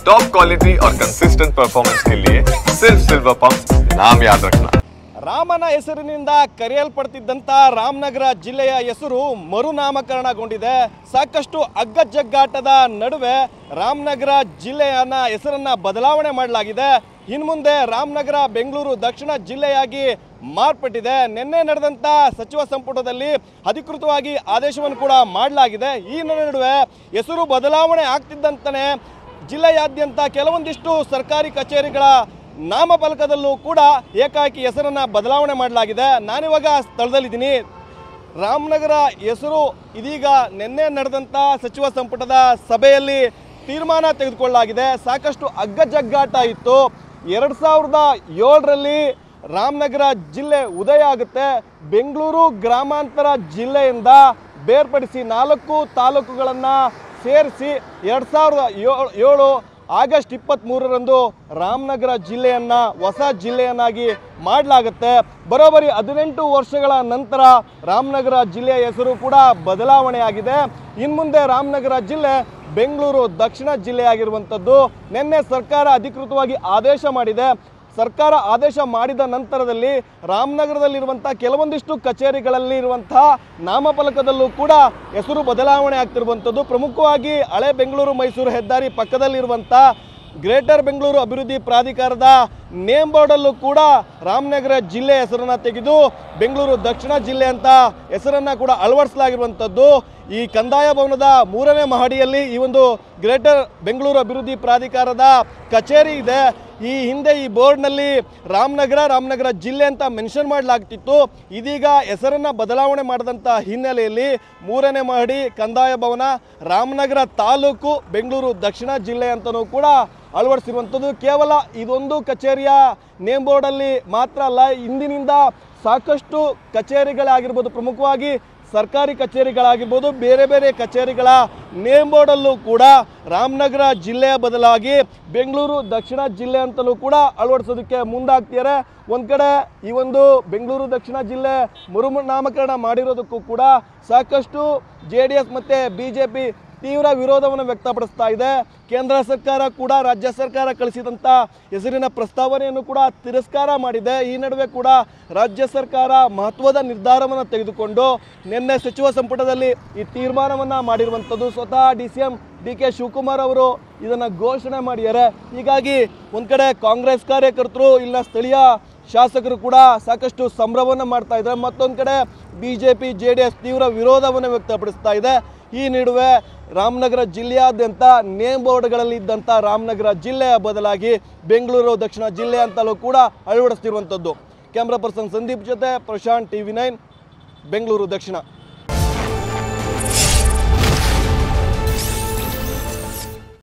Top quality और consistent performance के लिए सिर्फ सिल्वर पंप नाम याद रखना। ರಾಮನ ಹೆಸರಿನಿಂದ ಕರೆಯಲ್ಪಡುತ್ತಿದ್ದಂತ ರಾಮನಗರ ಜಿಲ್ಲೆಯ ಹೆಸರು ಮರುನಾಮಕರಣಗೊಂಡಿದೆ. ಸಾಕಷ್ಟು ಅಗ್ಗಜಗ್ಗಾಟದ ನಡುವೆ ರಾಮನಗರ ಜಿಲ್ಲೆಯನ್ನ ಹೆಸರನ್ನ ಬದಲಾವಣೆ ಮಾಡಲಾಗಿದೆ. ಇನ್ಮುಂದೆ ರಾಮನಗರ ಬೆಂಗಳೂರು ದಕ್ಷಿಣ ಜಿಲ್ಲೆಯಾಗಿ ಮಾರ್ಪಟ್ಟಿದೆ. ನಿನ್ನೆ ನಡೆದಂತ ಸಚಿವ ಸಂಪುಟದಲ್ಲಿ ಅಧಿಕೃತವಾಗಿ ಆದೇಶವನ್ನು ಕೂಡ ಮಾಡಲಾಗಿದೆ. ಈ ನಡುವೆ ಹೆಸರು ಬದಲಾವಣೆ ಆಗ್ತಿದ್ದಂತಾನೆ ಜಿಲ್ಲೆಯಾದ್ಯಂತ ಕೆಲವೊಂದಿಷ್ಟು ಸರ್ಕಾರಿ ಕಚೇರಿಗಳ ನಾಮಫಲಕದಲ್ಲೂ ಕೂಡ ಏಕಾಏಕಿ ಹೆಸರನ್ನು ಬದಲಾವಣೆ ಮಾಡಲಾಗಿದೆ. ನಾನಿವಾಗ ಸ್ಥಳದಲ್ಲಿದ್ದೀನಿ. ರಾಮನಗರ ಹೆಸರು ಇದೀಗ ನಿನ್ನೆ ನಡೆದಂಥ ಸಚಿವ ಸಂಪುಟದ ಸಭೆಯಲ್ಲಿ ತೀರ್ಮಾನ ತೆಗೆದುಕೊಳ್ಳಲಾಗಿದೆ. ಸಾಕಷ್ಟು ಅಗ್ಗಜಗ್ಗಾಟ ಇತ್ತು. 2007ರಲ್ಲಿ ರಾಮನಗರ ಜಿಲ್ಲೆ ಉದಯ ಆಗುತ್ತೆ. ಬೆಂಗಳೂರು ಗ್ರಾಮಾಂತರ ಜಿಲ್ಲೆಯಿಂದ ಬೇರ್ಪಡಿಸಿ 4 ತಾಲೂಕುಗಳನ್ನು ಸೇರಿಸಿ 2007 ಆಗಸ್ಟ್ 23ರಂದು ರಾಮನಗರ ಜಿಲ್ಲೆಯನ್ನ ಹೊಸ ಜಿಲ್ಲೆಯನ್ನಾಗಿ ಮಾಡಲಾಗುತ್ತೆ. ಬರೋಬ್ಬರಿ 18 ವರ್ಷಗಳ ನಂತರ ರಾಮನಗರ ಜಿಲ್ಲೆಯ ಹೆಸರು ಕೂಡ ಬದಲಾವಣೆಯಾಗಿದೆ. ಇನ್ಮುಂದೆ ರಾಮನಗರ ಜಿಲ್ಲೆ ಬೆಂಗಳೂರು ದಕ್ಷಿಣ ಜಿಲ್ಲೆಯಾಗಿರುವಂಥದ್ದು. ನಿನ್ನೆ ಸರ್ಕಾರ ಅಧಿಕೃತವಾಗಿ ಆದೇಶ ಮಾಡಿದೆ. ಸರ್ಕಾರ ಆದೇಶ ಮಾಡಿದ ನಂತರದಲ್ಲಿ ರಾಮನಗರದಲ್ಲಿರುವಂಥ ಕೆಲವೊಂದಿಷ್ಟು ಕಚೇರಿಗಳಲ್ಲಿ ಇರುವಂತಹ ನಾಮಫಲಕದಲ್ಲೂ ಕೂಡ ಹೆಸರು ಬದಲಾವಣೆ ಆಗ್ತಿರುವಂಥದ್ದು. ಪ್ರಮುಖವಾಗಿ ಹಳೆ ಬೆಂಗಳೂರು ಮೈಸೂರು ಹೆದ್ದಾರಿ ಪಕ್ಕದಲ್ಲಿರುವಂಥ ಗ್ರೇಟರ್ ಬೆಂಗಳೂರು ಅಭಿವೃದ್ಧಿ ಪ್ರಾಧಿಕಾರದ ನೇಮ್ ಬೋರ್ಡಲ್ಲೂ ಕೂಡ ರಾಮನಗರ ಜಿಲ್ಲೆ ಹೆಸರನ್ನು ತೆಗೆದು ಬೆಂಗಳೂರು ದಕ್ಷಿಣ ಜಿಲ್ಲೆ ಅಂತ ಹೆಸರನ್ನು ಕೂಡ ಅಳವಡಿಸಲಾಗಿರುವಂಥದ್ದು. ಈ ಕಂದಾಯ ಭವನದ 3ನೇ ಮಹಡಿಯಲ್ಲಿ ಈ ಒಂದು ಗ್ರೇಟರ್ ಬೆಂಗಳೂರು ಅಭಿವೃದ್ಧಿ ಪ್ರಾಧಿಕಾರದ ಕಚೇರಿ ಇದೆ. ಈ ಹಿಂದೆ ಈ ಬೋರ್ಡ್ನಲ್ಲಿ ರಾಮನಗರ ಜಿಲ್ಲೆ ಅಂತ ಮೆನ್ಷನ್ ಮಾಡಲಾಗ್ತಿತ್ತು. ಇದೀಗ ಹೆಸರನ್ನು ಬದಲಾವಣೆ ಮಾಡಿದಂಥ ಹಿನ್ನೆಲೆಯಲ್ಲಿ 3ನೇ ಮಹಡಿ ಕಂದಾಯ ಭವನ ರಾಮನಗರ ತಾಲೂಕು ಬೆಂಗಳೂರು ದಕ್ಷಿಣ ಜಿಲ್ಲೆ ಅಂತಲೂ ಕೂಡ ಅಳವಡಿಸಿರುವಂಥದ್ದು. ಕೇವಲ ಇದೊಂದು ಕಚೇರಿಯ ನೇಮ್ ಬೋರ್ಡಲ್ಲಿ ಮಾತ್ರ ಅಲ್ಲ, ಇಂದಿನಿಂದ ಸಾಕಷ್ಟು ಕಚೇರಿಗಳಾಗಿರ್ಬೋದು, ಪ್ರಮುಖವಾಗಿ ಸರ್ಕಾರಿ ಕಚೇರಿಗಳಾಗಿರ್ಬೋದು, ಬೇರೆ ಬೇರೆ ಕಚೇರಿಗಳ ನೇಮ್ ಬೋರ್ಡಲ್ಲೂ ಕೂಡ ರಾಮನಗರ ಜಿಲ್ಲೆಯ ಬದಲಾಗಿ ಬೆಂಗಳೂರು ದಕ್ಷಿಣ ಜಿಲ್ಲೆ ಅಂತಲೂ ಕೂಡ ಅಳವಡಿಸೋದಕ್ಕೆ ಮುಂದಾಗ್ತಿದ್ದಾರೆ. ಒಂದು ಕಡೆ ಈ ಒಂದು ಬೆಂಗಳೂರು ದಕ್ಷಿಣ ಜಿಲ್ಲೆ ಮರುನಾಮಕರಣ ಮಾಡಿರೋದಕ್ಕೂ ಕೂಡ ಸಾಕಷ್ಟು JDS ಮತ್ತು BJP ತೀವ್ರ ವಿರೋಧವನ್ನು ವ್ಯಕ್ತಪಡಿಸ್ತಾ ಇದೆ. ಕೇಂದ್ರ ಸರ್ಕಾರ ಕೂಡ ರಾಜ್ಯ ಸರ್ಕಾರ ಕಳಿಸಿದಂಥ ಹೆಸರಿನ ಪ್ರಸ್ತಾವನೆಯನ್ನು ಕೂಡ ತಿರಸ್ಕಾರ ಮಾಡಿದೆ. ಈ ನಡುವೆ ಕೂಡ ರಾಜ್ಯ ಸರ್ಕಾರ ಮಹತ್ವದ ನಿರ್ಧಾರವನ್ನು ತೆಗೆದುಕೊಂಡು ನಿನ್ನೆ ಸಚಿವ ಸಂಪುಟದಲ್ಲಿ ಈ ತೀರ್ಮಾನವನ್ನು ಮಾಡಿರುವಂಥದ್ದು. ಸ್ವತಃ DCM DK ಶಿವಕುಮಾರ್ ಅವರು ಇದನ್ನು ಘೋಷಣೆ ಮಾಡಿದ್ದಾರೆ. ಹೀಗಾಗಿ ಒಂದು ಕಡೆ ಕಾಂಗ್ರೆಸ್ ಕಾರ್ಯಕರ್ತರು ಇಲ್ಲ ಸ್ಥಳೀಯ ಶಾಸಕರು ಕೂಡ ಸಾಕಷ್ಟು ಸಂಭ್ರಮವನ್ನು ಮಾಡ್ತಾ ಇದ್ದಾರೆ. ಮತ್ತೊಂದು ಕಡೆ BJP JDS ತೀವ್ರ ವಿರೋಧವನ್ನು ವ್ಯಕ್ತಪಡಿಸ್ತಾ ಇದೆ. ಈ ನಡುವೆ ರಾಮನಗರ ಜಿಲ್ಲೆಯಾದ್ಯಂತ ನೇಮ್ ಬೋರ್ಡ್ಗಳಲ್ಲಿ ಇದ್ದಂಥ ರಾಮನಗರ ಜಿಲ್ಲೆಯ ಬದಲಾಗಿ ಬೆಂಗಳೂರು ದಕ್ಷಿಣ ಜಿಲ್ಲೆ ಅಂತಲೂ ಕೂಡ ಅಳವಡಿಸ್ತಿರುವಂಥದ್ದು. ಕ್ಯಾಮ್ರಾ ಪರ್ಸನ್ ಸಂದೀಪ್ ಜೊತೆ ಪ್ರಶಾಂತ್, TV9 ಬೆಂಗಳೂರು ದಕ್ಷಿಣ.